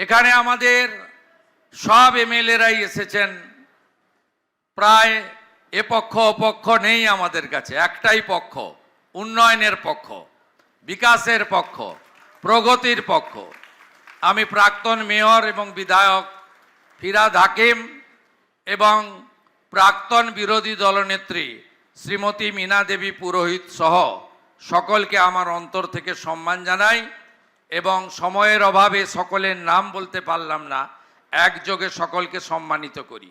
এখানে আমাদের সব এমএলএরাই এসেছেন। প্রায় এ পক্ষ অপক্ষ নেই আমাদের কাছে, একটাই পক্ষ, উন্নয়নের পক্ষ, বিকাশের পক্ষ, প্রগতির পক্ষ। আমি প্রাক্তন মেয়র এবং বিধায়ক ফিরহাদ হাকিম এবং প্রাক্তন বিরোধী দলনেত্রী শ্রীমতী মীনা দেবী পুরোহিত সহ সকলকে আমার অন্তর থেকে সম্মান জানাই এবং সময়ের অভাবে সকলের নাম বলতে পারলাম না, একযোগে সকলকে সম্মানিত করি।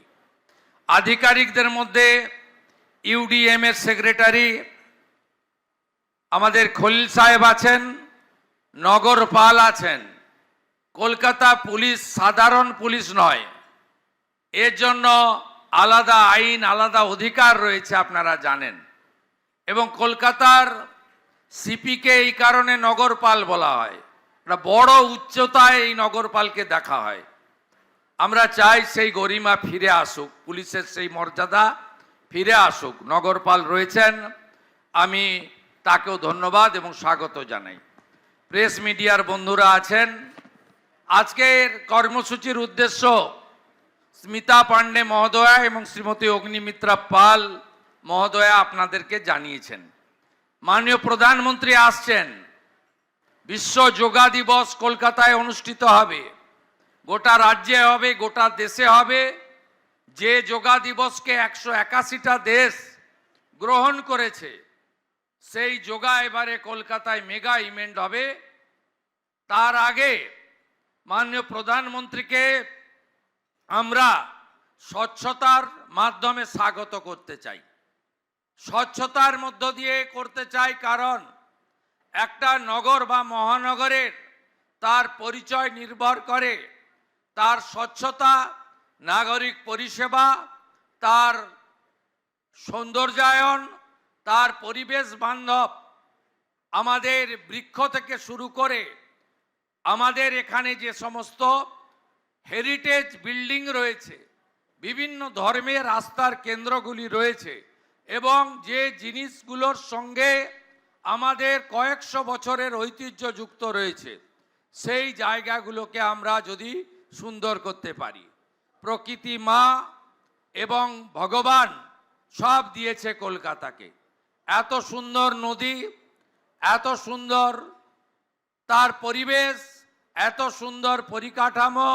আধিকারিকদের মধ্যে ইউডিএম এর সেক্রেটারি আমাদের খলিল সাহেব আছেন, নগরপাল আছেন। কলকাতা পুলিশ সাধারণ পুলিশ নয়, এর জন্য আলাদা আইন, আলাদা অধিকার রয়েছে, আপনারা জানেন। এবং কলকাতার সিপিকে এই কারণে নগরপাল বলা হয়, একটা বড় উচ্চতায় এই নগরপালকে দেখা হয়। আমরা চাই সেই গরিমা ফিরে আসুক, পুলিশের সেই মর্যাদা ফিরে আসুক। নগরপাল রয়েছেন, আমি তাকেও ধন্যবাদ এবং স্বাগত জানাই। প্রেস মিডিয়ার বন্ধুরা আছেন। আজকের কর্মসূচির উদ্দেশ্য স্মিতা পান্ডে মহোদয়া এবং শ্রীমতী অগ্নিমিত্রা পাল মহোদয়া আপনাদেরকে জানিয়েছেন। মাননীয় প্রধানমন্ত্রী আসছেন, বিশ্ব যোগা দিবস কলকাতায় অনুষ্ঠিত হবে, গোটা রাজ্যে হবে, গোটা দেশে হবে। যে যোগা দিবসকে 181টা দেশ গ্রহণ করেছে, সেই যোগা এবারে কলকাতায় মেগা ইভেন্ট হবে। তার আগে মাননীয় প্রধানমন্ত্রীকে আমরা স্বচ্ছতার মাধ্যমে স্বাগত করতে চাই। স্বচ্ছতার মধ্য দিয়ে করতে চাই, কারণ একটা নগর বা মহানগরের তার পরিচয় নির্ভর করে তার স্বচ্ছতা, নাগরিক পরিষেবা, তার সৌন্দর্যায়ন, তার পরিবেশ বান্ধব। আমাদের বৃক্ষ থেকে শুরু করে আমাদের এখানে যে সমস্ত হেরিটেজ বিল্ডিং রয়েছে, বিভিন্ন ধর্মের আস্থার কেন্দ্রগুলি রয়েছে এবং যে জিনিসগুলোর সঙ্গে আমাদের কয়েকশো বছরের ঐতিহ্য যুক্ত রয়েছে, সেই জায়গাগুলোকে আমরা যদি সুন্দর করতে পারি। প্রকৃতি মা এবং ভগবান সব দিয়েছে কলকাতাকে। এত সুন্দর নদী, এত সুন্দর তার পরিবেশ, এত সুন্দর পরিকাঠামো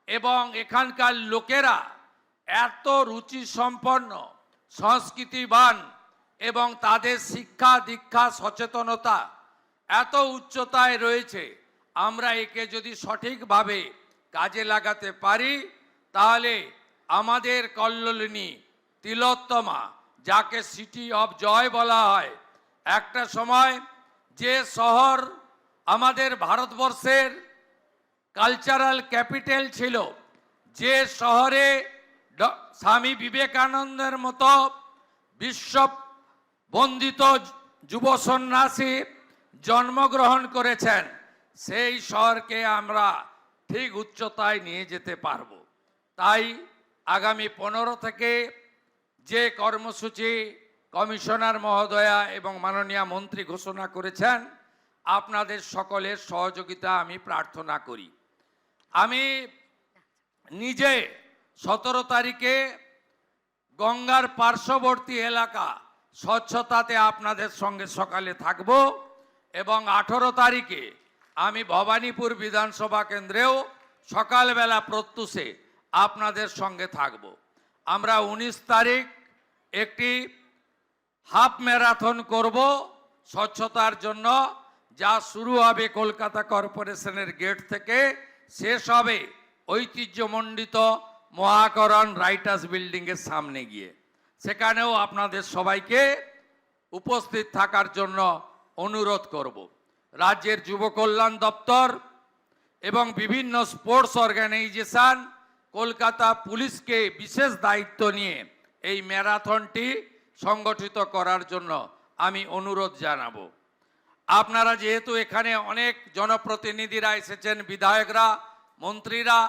এবং এখানকার লোকেরা এত রুচি সম্পন্ন, সংস্কৃতিবান এবং তাদের শিক্ষা দীক্ষা সচেতনতা এত উচ্চতায় রয়েছে। আমরা একে যদি সঠিকভাবে কাজে লাগাতে পারি, তাহলে আমাদের কল্লোলিনী তিলোত্তমা, যাকে সিটি অফ জয় বলা হয়, একটা সময় যে শহর আমাদের ভারতবর্ষের কালচারাল ক্যাপিটাল ছিল, যে শহরে স্বামী বিবেকানন্দের মতো বিশ্ব বন্দিত যুব সন্ন্যাসী জন্মগ্রহণ করেছেন, সেই শহরকে আমরা ঠিক উচ্চতায় নিয়ে যেতে পারব। তাই আগামী 15 থেকে যে কর্মসূচি কমিশনার মহোদয়া এবং মাননীয় মন্ত্রী ঘোষণা করেছেন, আপনাদের সকলের সহযোগিতা আমি প্রার্থনা করি। আমি নিজে 17 তারিখে গঙ্গার পার্শ্ববর্তী এলাকা স্বচ্ছতাতে আপনাদের সঙ্গে সকালে থাকব এবং 18 তারিখে আমি ভবানীপুর বিধানসভা কেন্দ্রেও সকালবেলা প্রত্যুষে আপনাদের সঙ্গে থাকব। আমরা 19 তারিখ একটি হাফ ম্যারাথন করব স্বচ্ছতার জন্য, যা শুরু হবে কলকাতা কর্পোরেশনের গেট থেকে, শেষ হবে ঐতিহ্যমণ্ডিত মহাকরণ রাইটার্স বিল্ডিংয়ের সামনে গিয়ে। সেখানেও আপনাদের সবাইকে উপস্থিত থাকার জন্য অনুরোধ করব। রাজ্যের যুব কল্যাণ দপ্তর এবং বিভিন্ন স্পোর্টস অর্গানাইজেশন কলকাতা পুলিশকে বিশেষ দায়িত্ব নিয়ে এই ম্যারাথনটি সংগঠিত করার জন্য আমি অনুরোধ জানাবো। আপনারা যেহেতু এখানে অনেক জনপ্রতিনিধিরা এসেছেন, বিধায়করা, মন্ত্রীরা,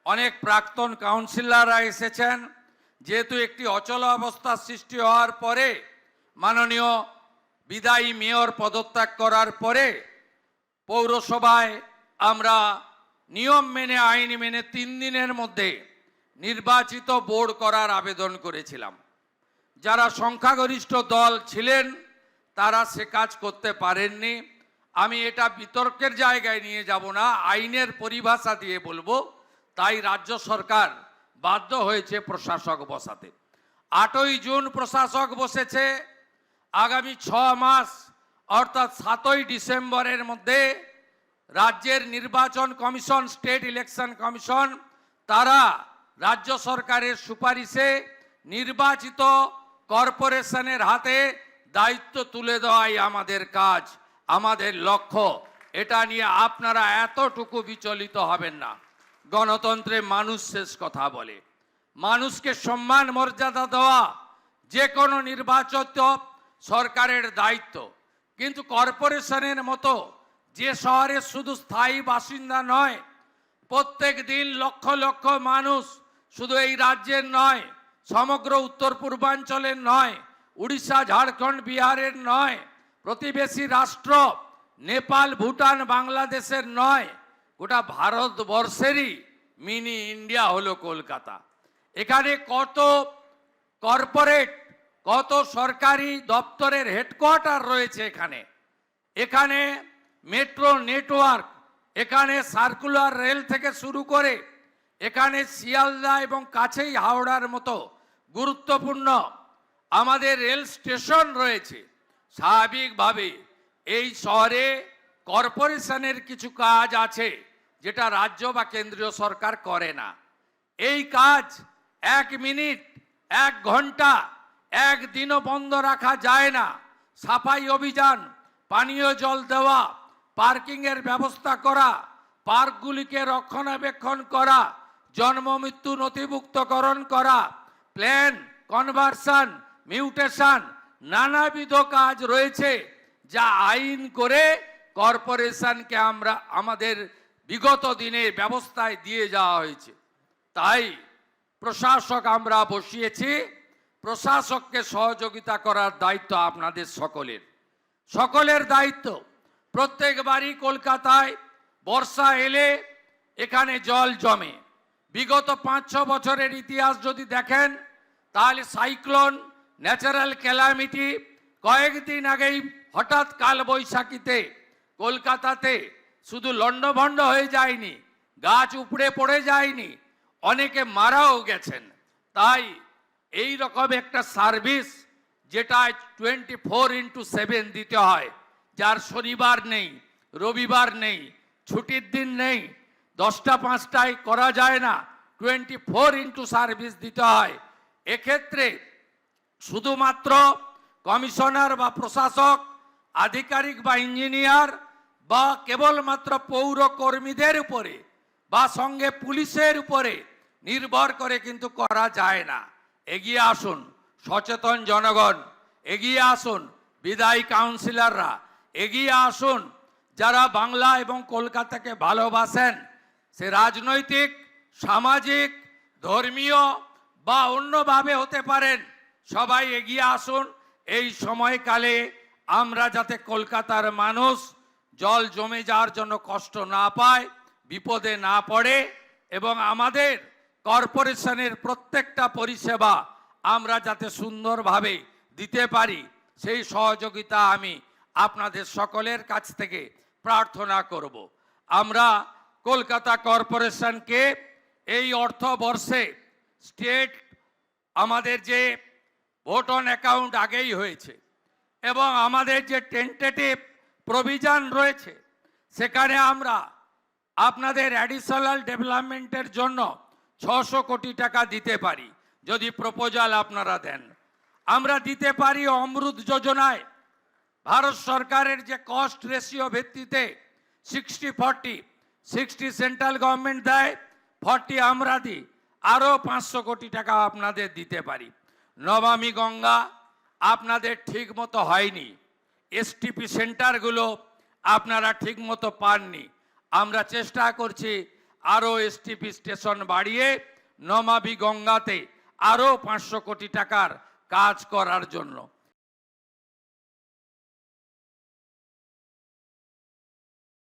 অনেক প্রাক্তন কাউন্সিলররা এসেছেন, যেহেতু একটি অচল অবস্থা সৃষ্টি হওয়ার পরে মাননীয় বিদায়ী মেয়র পদত্যাগ করার পরে পৌরসভায় আমরা নিয়ম মেনে আইন মেনে 3 দিনের মধ্যে নির্বাচিত বোর্ড করার আবেদন করেছিলাম। যারা সংখ্যাগরিষ্ঠ দল ছিলেন তারা সে কাজ করতে পারেননি। আমি এটা বিতর্কের জায়গায় নিয়ে যাব না, আইনের পরিভাষা দিয়ে বলবো। তাই রাজ্য সরকার বাধ্য হয়েছে প্রশাসক বসাতে। 8ই জুন প্রশাসক বসেছে। আগামী 6 মাস অর্থাৎ 7ই ডিসেম্বরের মধ্যে রাজ্যের নির্বাচন কমিশন, স্টেট ইলেকশন কমিশন, তারা রাজ্য সরকারের সুপারিশে নির্বাচিত কর্পোরেশনের হাতে দায়িত্ব তুলে দেওয়াই আমাদের কাজ, আমাদের লক্ষ্য। এটা নিয়ে আপনারা এতটুকু বিচলিত হবেন না। গণতন্ত্রে মানুষ শেষ কথা বলে। মানুষকে সম্মান মর্যাদা দেওয়া যে কোনো নির্বাচিত সরকারের দায়িত্ব। কিন্তু কর্পোরেশনের মতো যে শহরে শুধু স্থায়ী বাসিন্দা নয়, প্রত্যেক দিন লক্ষ লক্ষ মানুষ, শুধু এই রাজ্যের নয়, সমগ্র উত্তর পূর্বাঞ্চলের নয়, উড়িষ্যা, ঝাড়খণ্ড, বিহারের নয়, প্রতিবেশী রাষ্ট্র নেপাল, ভুটান, বাংলাদেশের নয়, গোটা ভারতবর্ষেরই মিনি ইন্ডিয়া হলো কলকাতা। এখানে কত কর্পোরেট, কত সরকারি দপ্তরের হেডকোয়ার্টার রয়েছে। এখানে মেট্রো নেটওয়ার্ক, এখানে সার্কুলার রেল থেকে শুরু করে এখানে শিয়ালদা এবং কাছেই হাওড়ার মতো গুরুত্বপূর্ণ আমাদের রেল স্টেশন রয়েছে। স্বাভাবিকভাবে এই শহরে কর্পোরেশনের কিছু কাজ আছে যেটা রাজ্য বা কেন্দ্রীয় সরকার করে না। এই কাজ 1 মিনিট, 1 ঘন্টা, একদিনও বন্ধ রাখা যায় না। সাফাই অভিযান, পানীয় জল দেওয়া, পার্কিংয়ের ব্যবস্থা করা, পার্কগুলিকে রক্ষণাবেক্ষণ করা, জন্ম মৃত্যু নথিভুক্তকরণ করা, প্ল্যান কনভার্সন, মিউটেশন, নানাবিধ কাজ রয়েছে যা আইন করে কর্পোরেশনকে আমরা আমাদের বিগত দিনের ব্যবস্থায় দিয়ে যাওয়া হয়েছে। তাই প্রশাসক আমরা বসিয়েছি। প্রশাসককে সহযোগিতা করার দায়িত্ব আপনাদের সকলের দায়িত্ব। প্রত্যেকবারই কলকাতায় বর্ষা এলে এখানে জল জমে। বিগত 5-6 বছরের ইতিহাস যদি দেখেন তাহলে সাইক্লোন, ন্যাচারাল ক্যালামিটি, কয়েকদিন আগেই হঠাৎ কালবৈশাখীতে কলকাতাতে শুধু লণ্ডভণ্ড হয়ে যায়নি, গাছ উপড়ে পড়ে যায়নি, অনেকে মারাও গেছেন। তাই এই রকম একটা সার্ভিস যেটা 24x7 দিতে হয়, যার শনিবার নেই, রবিবার নেই, ছুটির দিন নেই, 10টা 5টায় করা যায় না, 24x সার্ভিস দিতে হয়। এক্ষেত্রে শুধুমাত্র কমিশনার বা প্রশাসক, আধিকারিক বা ইঞ্জিনিয়ার বা কেবলমাত্র পৌর কর্মীদের উপরে বা সঙ্গে পুলিশের উপরে নির্ভর করে কিন্তু করা যায় না। এগিয়ে আসুন সচেতন জনগণ, এগিয়ে আসুন বিদায়ী কাউন্সিলররা, এগিয়ে আসুন যারা বাংলা এবং কলকাতাকে ভালোবাসেন। সে রাজনৈতিক, সামাজিক, ধর্মীয় বা অন্যভাবে হতে পারেন। সবাই এগিয়ে আসুন। এই সময়কালে আমরা যাতে কলকাতার মানুষ জল জমে যাওয়ার জন্য কষ্ট না পায়, বিপদে না পড়ে এবং আমাদের কর্পোরেশনের প্রত্যেকটা পরিষেবা আমরা যাতে সুন্দরভাবে দিতে পারি, সেই সহযোগিতা আমি আপনাদের সকলের কাছ থেকে প্রার্থনা করব। আমরা কলকাতা কর্পোরেশনকে এই অর্থবর্ষে স্টেট আমাদের যে ভোট অন অ্যাকাউন্ট আগেই হয়েছে এবং আমাদের যে টেন্টেটিভ প্রভিশন রয়েছে সেখানে আমরা আপনাদের অ্যাডিশনাল ডেভেলপমেন্টের জন্য 600 কোটি টাকা দিতে পারি যদি প্রপোজাল আপনারা দেন। আমরা দিতে পারি অমৃত যোজনায় ভারত সরকারের যে কস্ট রেশিও ভিত্তিতে 60-40, 60 সেন্ট্রাল গভর্নমেন্ট দেয়, 40 আমরা দিই, আরও 500 কোটি টাকা আপনাদের দিতে পারি। নমামি গঙ্গা আপনাদের ঠিক মতো হয়নি, এসটিপি সেন্টারগুলো আপনারা ঠিক মতো পাননি। আমরা চেষ্টা করছি আরও এসটিপি স্টেশন বাড়িয়ে নমামি গঙ্গাতে আরও 500 কোটি টাকার কাজ করার জন্য।